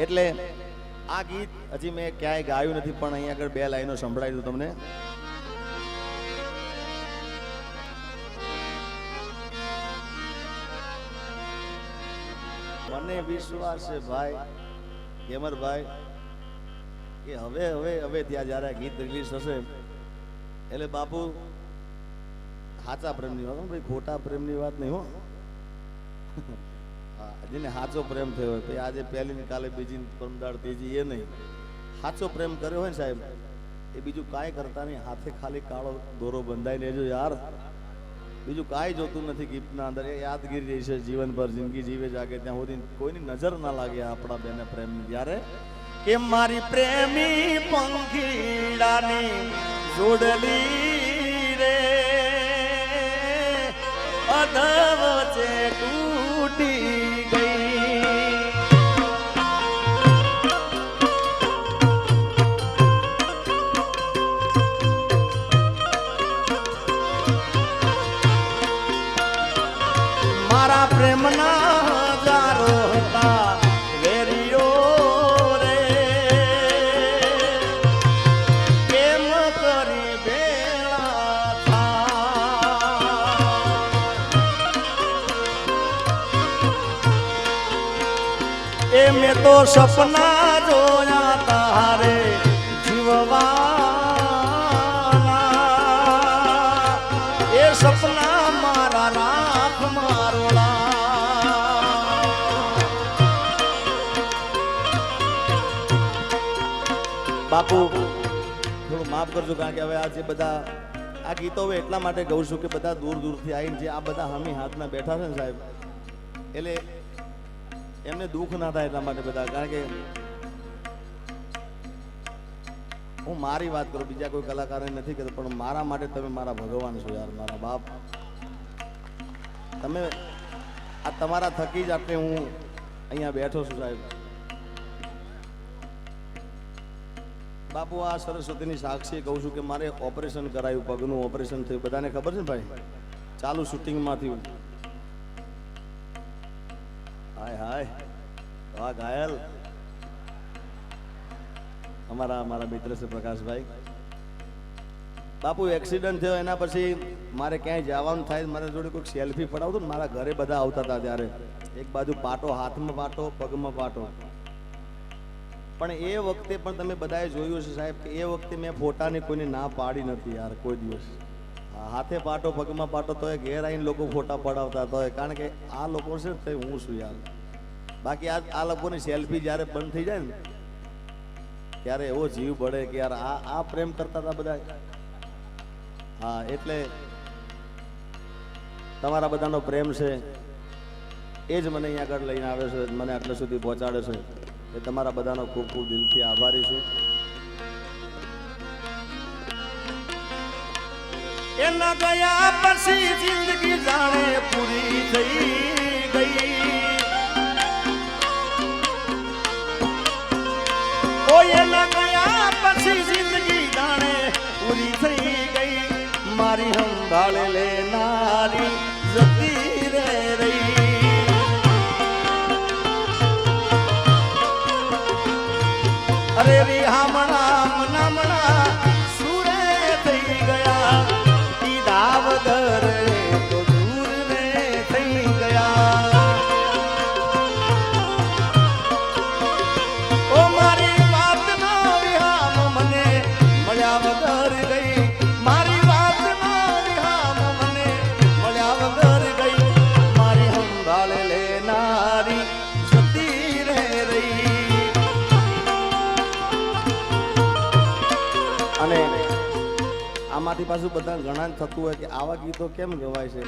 એટલે આ ગીત હજી મેં ક્યાંય ગાયું નથી, પણ અહીંયા આગળ બે લાઈનો સંભળાવી દઉં તમને. મને વિશ્વાસ છે ભાઈ કેમરભાઈ કે હવે હવે હવે ત્યાં જયારે ગીત રિલીઝ થશે એટલે બાપુ સાચા પ્રેમની વાત ભાઈ, ખોટા પ્રેમની વાત નહીં હો. જેને સાચો પ્રેમ થયો હોય તો આજે પહેલી ને કાલે બીજી પરમદાળ ત્રીજી એ નહીં, સાચો પ્રેમ કર્યો હોય ને સાહેબ એ બીજું કાંઈ કરતા નહીં, હાથે ખાલી કાળો દોરો બંધાઈ લેજો યાર, બીજું કાંઈ જોતું નથી ગિફ્ટના અંદર. એ યાદગીરી રહી છે જીવનભર, જિંદગી જીવે જાગે ત્યાં સુધી કોઈની નજર ના લાગે આપણા બેને પ્રેમની. જ્યારે કે મારી પ્રેમી પંખીડાની જોડલી રે અધવચે તૂટી ગઈ, મારા પ્રેમના હજારો હતા વેરીઓ રે, કેમ કરી બેળા થા, એ મેં તો સપના જોયા તારે જીવવાના, એ સપના મારા રાખ મારોલા. બાપુ થોડું માફ કરજો, કારણ કે હવે આ જે બધા આ ગીતો હવે એટલા માટે ગાઉં છું કે બધા દૂર દૂરથી આવીને જે આ બધા હમી હાથમાં બેઠા છે ને સાહેબ, એટલે એમને દુઃખ ના થાય એટલા માટે બધા. કારણ કે હું મારી વાત કરું, બીજા કોઈ કલાકારને નથી કરતો, પણ મારા માટે તમે મારા ભગવાન છો યાર, મારા બાપ. તમે આ તમારા થકી જ આપણે હું અહીંયા બેઠો છું સાહેબ. બાપુ આ સરસ્વતીની સાક્ષી કહું છું કે મારે ઓપરેશન કરાયું, પગનું ઓપરેશન થયું, બધાને ખબર છે ને ભાઈ, ચાલુ શૂટિંગમાં થયું. હાય હાય વાહ ઘાયલ અમારા મિત્ર છે પ્રકાશભાઈ. બાપુ એક્સિડન્ટ થયો એના પછી મારે ક્યાંય જવાનું થાય, મારા જોડે કોઈક સેલ્ફી પડાવતું ને, મારા ઘરે બધા આવતા હતા ત્યારે, એક બાજુ પાટો, હાથમાં પાટો, પગમાં પાટો. પણ એ વખતે પણ તમે બધાએ જોયું છે સાહેબ કે એ વખતે મેં ફોટાની કોઈની ના પાડી નથી યાર કોઈ દિવસ. હાથે પાટો, પગમાં પાટો, તો એ ઘેર આવીને લોકો ફોટા પડાવતા હતા, કારણ કે આ લોકો છે તે હું છું યાર. બાકી આ લોકોની સેલ્ફી જ્યારે બંધ થઈ જાય ને ત્યારે એવો જીવ બળે કે યાર આ પ્રેમ કરતા હતા બધા. હા, એટલે તમારા બધાનો પ્રેમ છે એ જ મને અહીંયા આગળ લઈને આવે છે, મને આટલા સુધી પહોંચાડે છે, એ તમારા બધાનો ખૂબ ખૂબ દિલથી આભારી છું. એના ગયા પછી જિંદગી જાણે પૂરી થઈ ગઈ, ઓ એના ગયા પછી જિંદગી જાણે પૂરી થઈ ગઈ, મારી સંભાળ લેનારી જતી રે રહી. અરે રી હામણા મનામણા સુરે થઈ ગયા, દીધા વગર તો દૂર રે થઈ ગયા. ઓ મારી વાત ના વિહામ મને મળ્યા વગર ગઈ, મારી વાત ના વિહામ મને મળ્યા વગર ગઈ, મારી સંભાળ લેનારી જતી રે રહી. અને આમાંથી પાછું બધા ઘણા થતું હોય કે આવા ગીતો કેમ ગવાય છે,